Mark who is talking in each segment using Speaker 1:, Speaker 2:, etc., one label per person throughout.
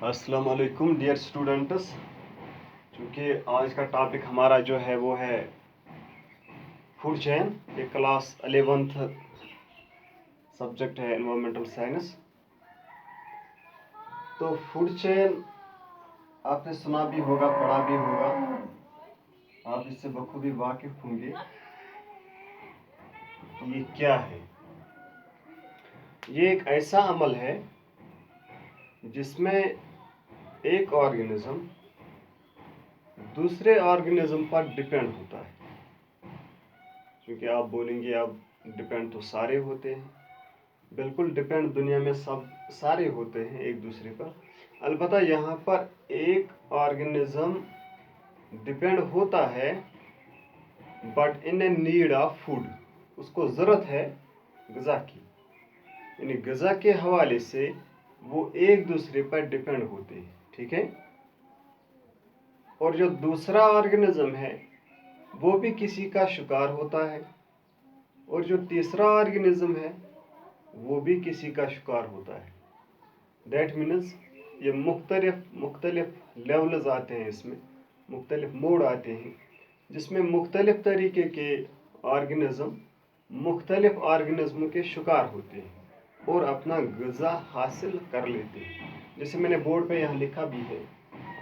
Speaker 1: अस्सलाम वालेकुम dear students. चूँकि आज का टॉपिक हमारा जो है वो है फूड चेन। ये क्लास 11th सब्जेक्ट है एनवायरमेंटल साइंस। तो फूड चेन आपने सुना भी होगा, पढ़ा भी होगा, आप इससे बखूबी वाकिफ होंगे। ये क्या है? ये एक ऐसा अमल है जिसमें एक ऑर्गेनिज्म दूसरे ऑर्गेनिज्म पर डिपेंड होता है। क्योंकि आप बोलेंगे अब डिपेंड तो सारे होते हैं। बिल्कुल डिपेंड दुनिया में सब सारे होते हैं एक दूसरे पर। अलबत्ता यहाँ पर एक ऑर्गेनिज्म डिपेंड होता है but in a need of food. उसको ज़रूरत है ग़िज़ा की, यानी ग़िज़ा के हवाले से वो एक दूसरे पर डिपेंड होते हैं। ठीक है। और जो दूसरा ऑर्गेनिज्म है वो भी किसी का शिकार होता है, और जो तीसरा ऑर्गेनिज्म है वो भी किसी का शिकार होता है। दैट मीन्स ये मुख्तलिफ लेवल्स आते हैं, इसमें मुख्तलिफ मोड आते हैं जिसमें मुख्तलिफ तरीके के ऑर्गेनिज्म मुख्तलिफ ऑर्गेनिज्म के शिकार होते हैं और अपना ग़िज़ा हासिल कर लेते हैं। जैसे मैंने बोर्ड पे यहाँ लिखा भी है,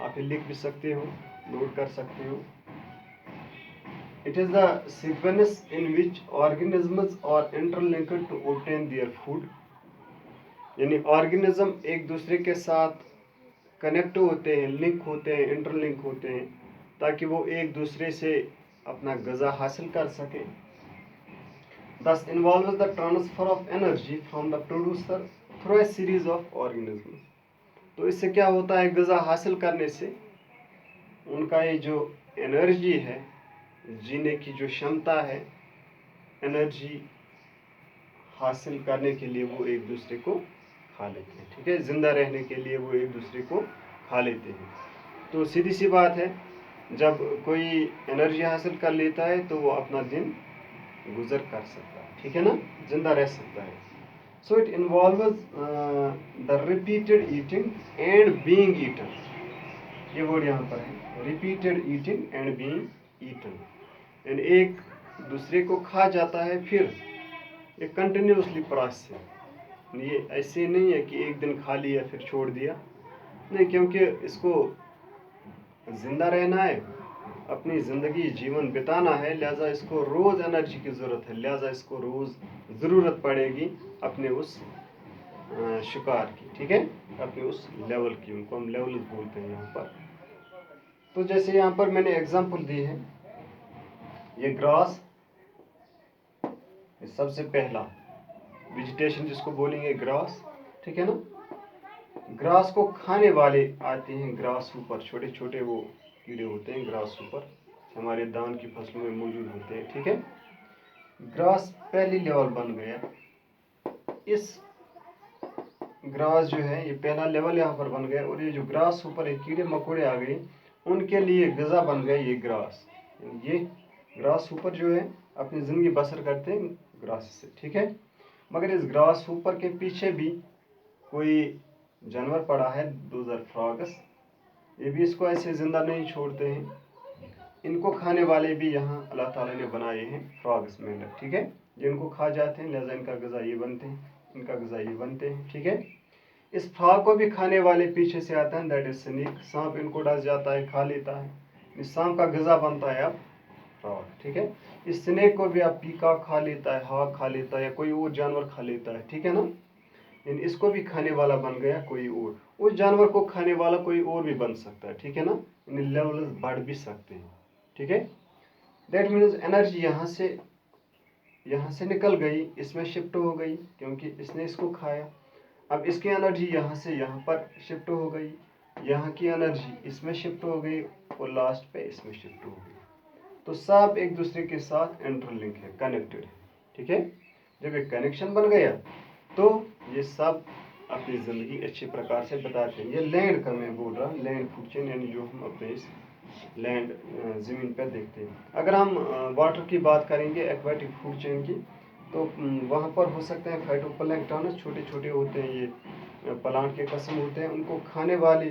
Speaker 1: आप ये लिख भी सकते हो, नोट कर सकते हो। It is the sequence in which organisms are interlinked to obtain their food। यानी ऑर्गेनिज्म एक दूसरे के साथ कनेक्ट होते हैं, लिंक होते हैं, इंटरलिंक होते हैं ताकि वो एक दूसरे से अपना ग़िज़ा हासिल कर सकें। Thus involves the transfer of energy from the producer through a series of organisms। तो इससे क्या होता है, ग़िज़ा हासिल करने से उनका ये जो एनर्जी है, जीने की जो क्षमता है, एनर्जी हासिल करने के लिए वो एक दूसरे को खा लेते हैं। ठीक है, जिंदा रहने के लिए वो एक दूसरे को खा लेते हैं। तो सीधी सी बात है, जब कोई एनर्जी हासिल कर लेता है तो वो अपना दिन गुजर कर सकता है। ठीक है ना, जिंदा रह सकता है। So it involves the repeated eating and being eaten. ये वर्ड यहाँ पर है, repeated eating and being eaten. यानी एक दूसरे को खा जाता है, फिर ये कंटिन्यूसली प्रोसेस है। ये ऐसे नहीं है कि एक दिन खा लिया फिर छोड़ दिया, नहीं, क्योंकि इसको जिंदा रहना है, अपनी ज़िंदगी जीवन बिताना है, लिहाजा इसको रोज़ एनर्जी की ज़रूरत है, लिहाजा इसको रोज़ ज़रूरत पड़ेगी अपने उस शिकार की। ठीक है, अपने उस लेवल की, उनको हम लेवल बोलते हैं यहाँ पर। तो जैसे यहाँ पर मैंने एग्जांपल दी है, ये ग्रास, सबसे पहला वेजिटेशन जिसको बोलेंगे ग्रास। ठीक है ना, ग्रास को खाने वाले आते हैं ग्रास ऊपर, छोटे छोटे वो कीड़े होते हैं ग्रास ऊपर, हमारे धान की फसलों में मौजूद होते हैं। ठीक है, ग्रास पहली लेवल बन गया। इस ग्रास जो है ये पहला लेवल यहाँ पर बन गया, और ये जो ग्रास ऊपर है कीड़े मकोड़े आ गए, उनके लिए ग़िज़ा बन गए ये ग्रास। ये ग्रास ऊपर जो है अपनी ज़िंदगी बसर करते हैं ग्रास से। ठीक है, मगर इस ग्रास ऊपर के पीछे भी कोई जानवर पड़ा है, दोज आर फ्रॉग्स। ये भी इसको ऐसे ज़िंदा नहीं छोड़ते हैं, इनको खाने वाले भी यहाँ अल्लाह ताला ने बनाए हैं फ्रॉग्स में। ठीक है, जिनको खा जाते हैं, लिहाजा इनका ग़िज़ा ये बनते हैं, इनका ग़िज़ा ये बनते हैं। ठीक है, इस फ्रॉग को भी खाने वाले पीछे से आता है, दैट इज स्नेक। सांप इनको डस जाता है, खा लेता है, इस सांप का ग़िज़ा बनता है अब फ्रॉग। ठीक है, इस स्नेक को भी अब पीकॉक खा लेता है, हॉग खा लेता है, या कोई और जानवर खा लेता है। ठीक है ना, इसको भी खाने वाला बन गया कोई और, उस जानवर को खाने वाला कोई और भी बन सकता है। ठीक है ना, इन लेवल बढ़ भी सकते हैं। ठीक है, दैट मीन्स एनर्जी यहाँ से निकल गई, इसमें शिफ्ट हो गई क्योंकि इसने इसको खाया। अब इसकी एनर्जी यहाँ से यहाँ पर शिफ्ट हो गई, यहाँ की एनर्जी इसमें शिफ्ट हो गई, और लास्ट पे इसमें शिफ्ट हो गई। तो सब एक दूसरे के साथ इंटरलिंक है, कनेक्टेड है। ठीक है, जब एक कनेक्शन बन गया तो ये सब अपनी ज़िंदगी अच्छे प्रकार से बताते हैं। ये लैंड का मैं बोल रहा हूँ, लैंड फूड चेन, यानी जो हम अपने इस लैंड ज़मीन पर देखते हैं। अगर हम वाटर की बात करेंगे, एक्वाटिक फूड चेन की, तो वहाँ पर हो सकते हैं फाइटोप्लैंक्टन, छोटे छोटे होते हैं ये प्लांट के किस्म होते हैं, उनको खाने वाले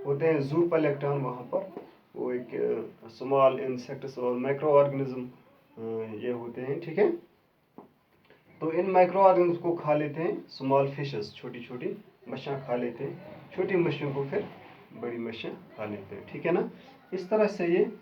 Speaker 1: होते हैं ज़ूप्लैंक्टन वहाँ पर, वो एक स्मॉल इंसेक्ट्स और माइक्रो ऑर्गेनिज्म ये होते हैं, ठीक है। तो इन माइक्रो ऑर्गेनिज्म को खा लेते हैं स्मॉल फिशेस, छोटी छोटी मछलियाँ खा लेते हैं, छोटी मछलियों को फिर बड़ी मछलियाँ खा लेते हैं, ठीक है ना। इस तरह से ये